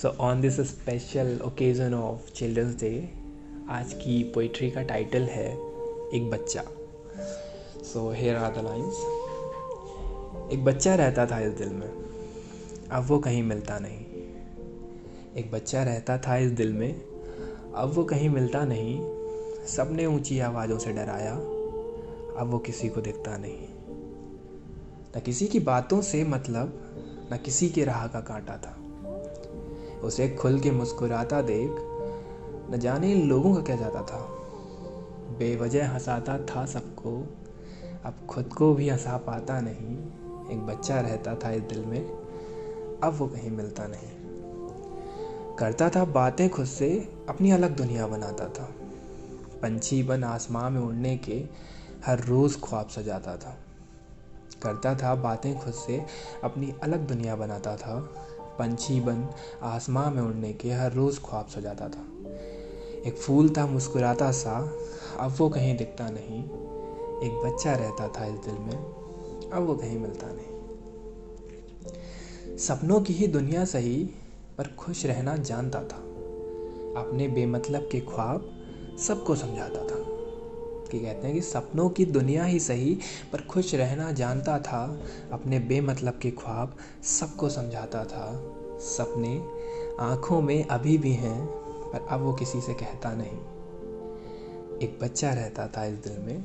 So on this special occasion of children's day आज की poetry का टाइटल है एक बच्चा। So here are the lines. एक बच्चा रहता था इस दिल में, अब वो कहीं मिलता नहीं। एक बच्चा रहता था इस दिल में, अब वो कहीं मिलता नहीं। सबने ऊंची आवाज़ों से डराया, अब वो किसी को दिखता नहीं। न किसी की बातों से मतलब, न किसी के राह का कांटा था। उसे खुल के मुस्कुराता देख न जाने इन लोगों का क्या जाता था। बेवजह हंसाता था सबको, अब खुद को भी हंसा पाता नहीं। एक बच्चा रहता था इस दिल में, अब वो कहीं मिलता नहीं। करता था बातें खुद से, अपनी अलग दुनिया बनाता था। पंछी बन आसमां में उड़ने के हर रोज़ ख्वाब सजाता था। करता था बातें खुद से, अपनी अलग दुनिया बनाता था। पंछी बन आसमां में उड़ने के हर रोज़ ख्वाब सजाता था। एक फूल था मुस्कुराता सा, अब वो कहीं दिखता नहीं। एक बच्चा रहता था इस दिल में, अब वो कहीं मिलता नहीं। सपनों की ही दुनिया सही, पर खुश रहना जानता था। अपने बेमतलब के ख्वाब सबको समझाता था। कि कहते हैं कि सपनों की दुनिया ही सही, पर खुश रहना जानता था। अपने बेमतलब के ख्वाब सबको समझाता था। सपने आँखों में अभी भी हैं, पर अब वो किसी से कहता नहीं। एक बच्चा रहता था इस दिल में,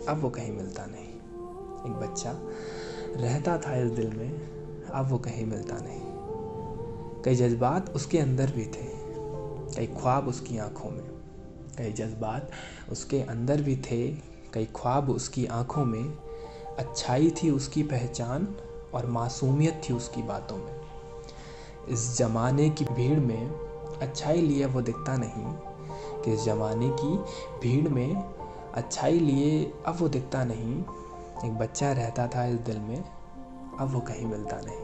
अब वो कहीं मिलता नहीं। एक बच्चा रहता था इस दिल में, अब वो कहीं मिलता नहीं। कई जज्बात उसके अंदर भी थे, कई ख्वाब उसकी आँखों में। कई जज्बात उसके अंदर भी थे, कई ख्वाब उसकी आँखों में। अच्छाई थी उसकी पहचान और मासूमियत थी उसकी बातों में। इस ज़माने की भीड़ में अच्छाई लिए वो दिखता नहीं। कि इस ज़माने की भीड़ में अच्छाई लिए अब वो दिखता नहीं। एक बच्चा रहता था इस दिल में, अब वो कहीं मिलता नहीं।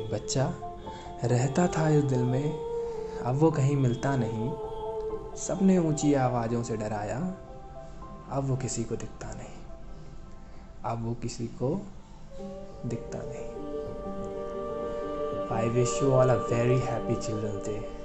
एक बच्चा रहता था इस दिल में, अब वो कहीं मिलता नहीं। सबने ऊंची आवाज़ों से डराया, अब वो किसी को दिखता नहीं। अब वो किसी को दिखता नहीं। I wish you all a very happy Children's Day.